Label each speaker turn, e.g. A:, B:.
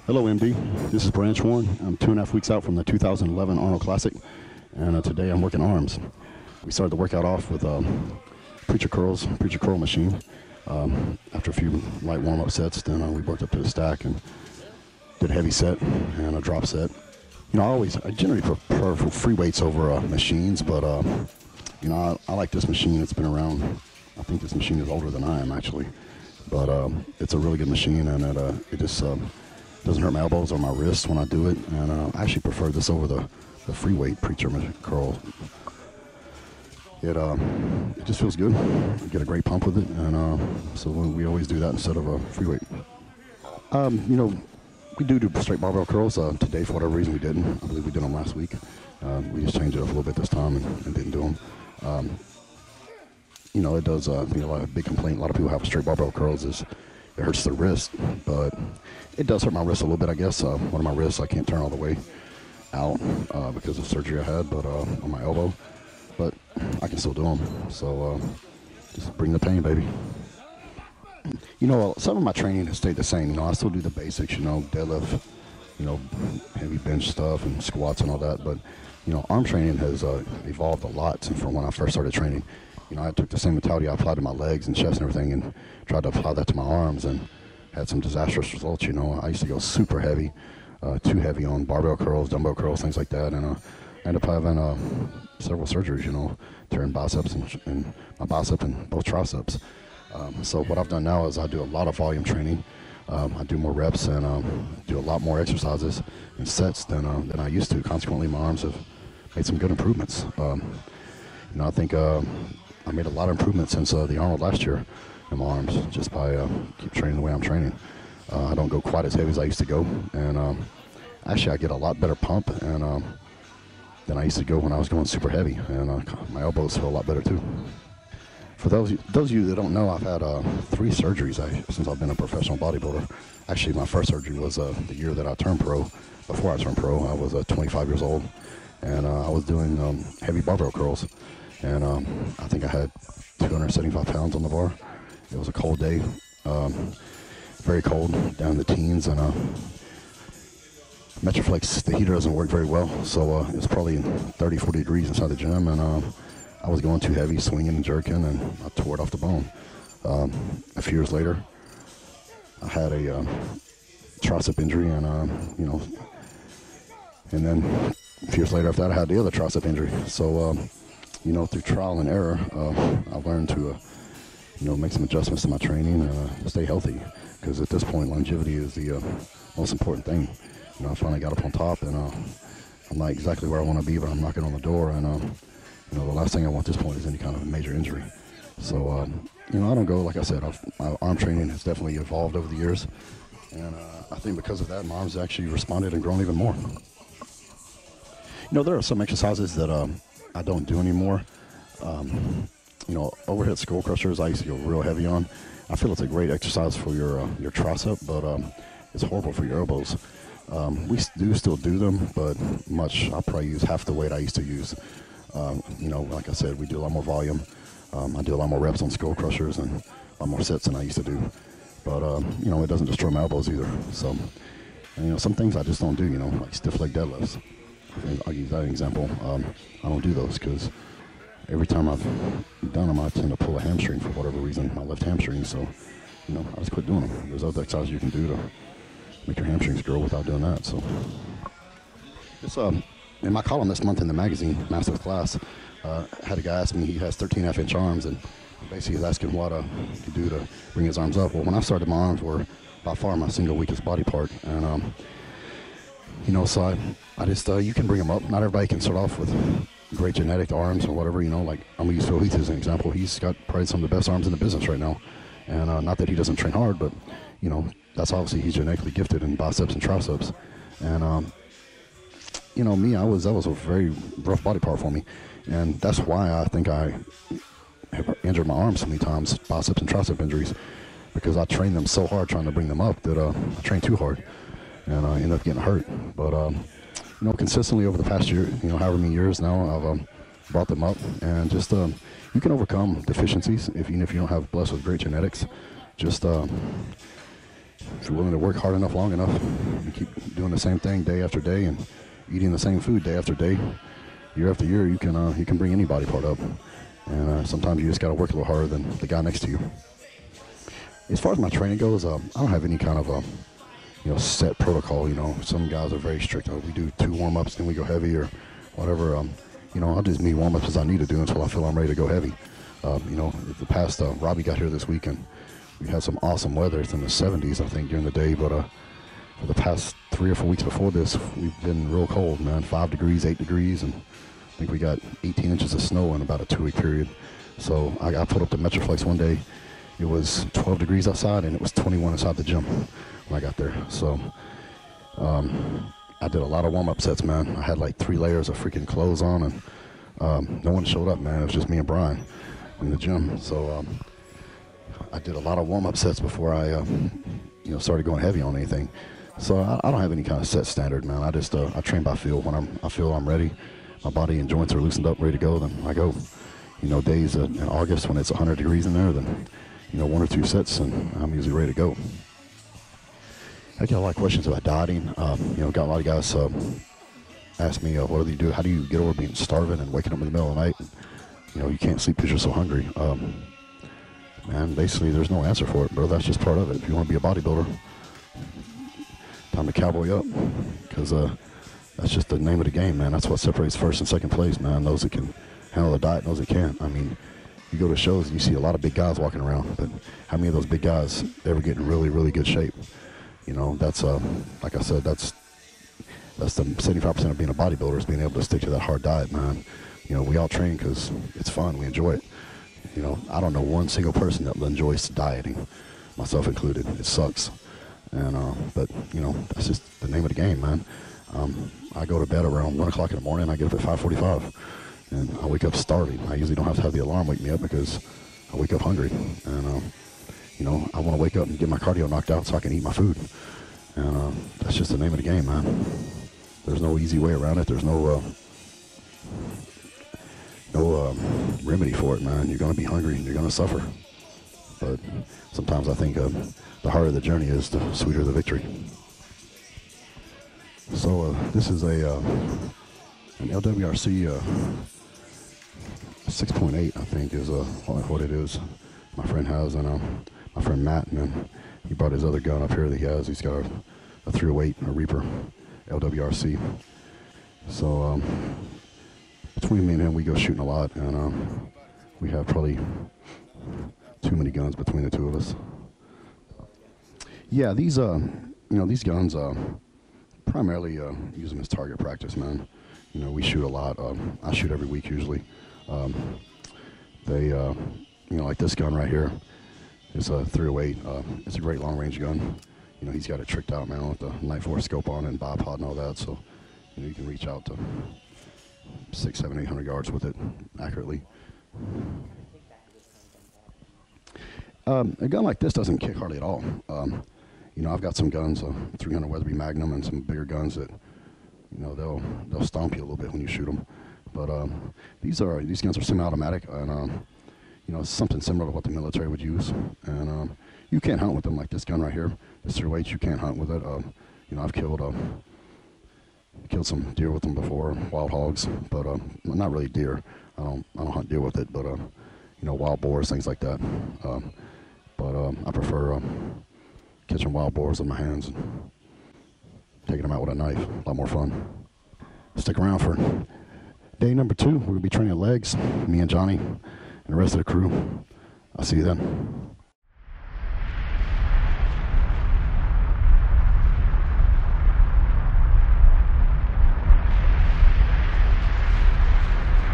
A: Hello, MD. This is Branch One. I'm 2.5 weeks out from the 2011 Arnold Classic, and today I'm working arms. We started the workout off with preacher curl machine. After a few light warm-up sets, then we worked up to the stack and did a heavy set and a drop set. You know, I generally prefer for free weights over machines, but you know, I like this machine. It's been around. I think this machine is older than I am actually, but it's a really good machine, and it just doesn't hurt my elbows or my wrists when I do it, and I actually prefer this over the free weight preacher curl. It just feels good. You get a great pump with it, and so we always do that instead of a free weight. You know, we do straight barbell curls. Today, for whatever reason, we didn't. I believe we did them last week. We just changed it up a little bit this time and didn't do them. You know, it does. I think a big complaint a lot of people have with straight barbell curls is it hurts their wrist, but it does hurt my wrist a little bit, I guess. One of my wrists I can't turn all the way out because of surgery I had, but on my elbow. But I can still do them. So just bring the pain, baby. You know, some of my training has stayed the same. You know, I still do the basics. You know, deadlift, you know, heavy bench stuff and squats and all that. But you know, arm training has evolved a lot from when I first started training. You know, I took the same mentality I applied to my legs and chest and everything and tried to apply that to my arms and had some disastrous results. You know, I used to go super heavy, too heavy on barbell curls, dumbbell curls, things like that. And I ended up having several surgeries, you know, tearing biceps and my bicep and both triceps. So what I've done now is I do a lot of volume training. I do more reps and do a lot more exercises and sets than I used to. Consequently, my arms have made some good improvements. You know, I think I made a lot of improvements since the Arnold last year in my arms just by keep training the way I'm training. I don't go quite as heavy as I used to go, and actually I get a lot better pump and than I used to go when I was going super heavy, and my elbows feel a lot better too. For those of you that don't know, I've had 3 surgeries since I've been a professional bodybuilder. Actually, my first surgery was the year that I turned pro. Before I turned pro, I was 25 years old, and I was doing heavy barbell curls, and I think I had 275 pounds on the bar. It was a cold day, very cold, down in the teens, and Metroflex, the heater doesn't work very well, so it was probably 30, 40 degrees inside the gym, and I was going too heavy, swinging and jerking, and I tore it off the bone. A few years later, I had a tricep injury, and you know, and then a few years later after that, I had the other tricep injury. So, you know, through trial and error, I've learned to, you know, make some adjustments to my training and stay healthy, because at this point, longevity is the most important thing. You know, I finally got up on top, and I'm not exactly where I want to be, but I'm knocking on the door, and you know, the last thing I want at this point is any kind of a major injury. So, you know, I don't go, like I said, my arm training has definitely evolved over the years, and I think because of that, my arms actually responded and grown even more. You know, there are some exercises that I don't do anymore. You know, overhead skull crushers I used to go real heavy on. I feel it's a great exercise for your tricep, but it's horrible for your elbows. We do still do them, but I probably use half the weight I used to use. You know, like I said, we do a lot more volume. I do a lot more reps on skull crushers and a lot more sets than I used to do. But, you know, it doesn't destroy my elbows either. So, and, you know, some things I just don't do, you know, like stiff leg deadlifts. I'll use that example. I don't do those because every time I've done them, I tend to pull a hamstring for whatever reason, my left hamstring. So, you know, I just quit doing them. There's other exercises you can do to make your hamstrings grow without doing that. So, it's in my column this month in the magazine, Master's Class, had a guy ask me, he has 13.5-inch arms, and basically he's asking what to do to bring his arms up. Well, when I started, my arms were by far my single weakest body part, and you know, so I just you can bring them up. Not everybody can start off with great genetic arms or whatever. You know, like I'm gonna use Phil Heath as an example. He's got probably some of the best arms in the business right now, and not that he doesn't train hard, but you know, that's obviously he's genetically gifted in biceps and triceps, and you know, me, that was a very rough body part for me, and that's why I think I have injured my arms so many times, biceps and tricep injuries, because I trained them so hard trying to bring them up that I trained too hard, and I ended up getting hurt. But you know, consistently over the past year, you know, however many years now, I've brought them up, and just you can overcome deficiencies even if you don't have blessed with great genetics. Just if you're willing to work hard enough, long enough, and keep doing the same thing day after day and eating the same food day after day, year after year, you can bring any body part up. And sometimes you just got to work a little harder than the guy next to you. As far as my training goes, I don't have any kind of set protocol. Some guys are very strict. We do 2 warm-ups, then we go heavy or whatever. I'll just need warm-ups as I need to do until I feel I'm ready to go heavy. The past Robbie got here this week and we had some awesome weather. It's in the 70s, I think, during the day, but for the past 3 or 4 weeks before this, we've been real cold, man. 5 degrees, 8 degrees, and I think we got 18 inches of snow in about a 2-week period. So I pulled up the Metroflex one day. It was 12 degrees outside, and it was 21 inside the gym when I got there. So I did a lot of warm-up sets, man. I had like 3 layers of freaking clothes on, and no one showed up, man. It was just me and Brian in the gym. So I did a lot of warm-up sets before I started going heavy on anything. So I don't have any kind of set standard, man. I just I train by feel. When I feel I'm ready, my body and joints are loosened up, ready to go, then I go. Days in August when it's 100 degrees in there, then 1 or 2 sets, and I'm usually ready to go. I get a lot of questions about dieting. Got a lot of guys ask me, what do you do? How do you get over being starving and waking up in the middle of the night? And, you can't sleep because you're so hungry. Man, basically, there's no answer for it, bro. That's just part of it. If you want to be a bodybuilder, time to cowboy up, because that's just the name of the game, man. That's what separates first and second place, man. Those that can handle the diet, those that can't. I mean, you go to shows and you see a lot of big guys walking around, but how many of those big guys ever get in really, really good shape? That's like I said, that's the 75% of being a bodybuilder is being able to stick to that hard diet, man. We all train because it's fun, we enjoy it. I don't know one single person that enjoys dieting, myself included. It sucks. But that's just the name of the game, man. I go to bed around 1 o'clock in the morning. I get up at 5:45, and I wake up starving. I usually don't have to have the alarm wake me up because I wake up hungry, and I want to wake up and get my cardio knocked out so I can eat my food. And that's just the name of the game, man. There's no easy way around it. There's no remedy for it, man. You're gonna be hungry and you're gonna suffer. But sometimes I think the harder the journey is, the sweeter the victory. So this is an LWRC 6.8, I think, is what it is. My friend has, and my friend Matt, and then he brought his other gun up here that he has. He's got a 308, a Reaper LWRC. So between me and him, we go shooting a lot, and we have probably too many guns between the two of us. Yeah, these guns, primarily use them as target practice, man. We shoot a lot. I shoot every week usually. Like this gun right here is a 308. It's a great long range gun. He's got it tricked out, man, with the Night Force scope on it and bipod and all that. So, you can reach out to 600, 700, 800 yards with it accurately. A gun like this doesn't kick hardly at all. I've got some guns, 300 Weatherby Magnum, and some bigger guns that, they'll stomp you a little bit when you shoot them. But these guns are semi-automatic, and it's something similar to what the military would use. And you can't hunt with them like this gun right here. This 308, you can't hunt with it. I've killed some deer with them before, wild hogs, but not really deer. I don't hunt deer with it, but wild boars, things like that. I prefer catching wild boars with my hands and taking them out with a knife. A lot more fun. Stick around for day number 2. We're gonna be training legs, me and Johnny and the rest of the crew. I'll see you then.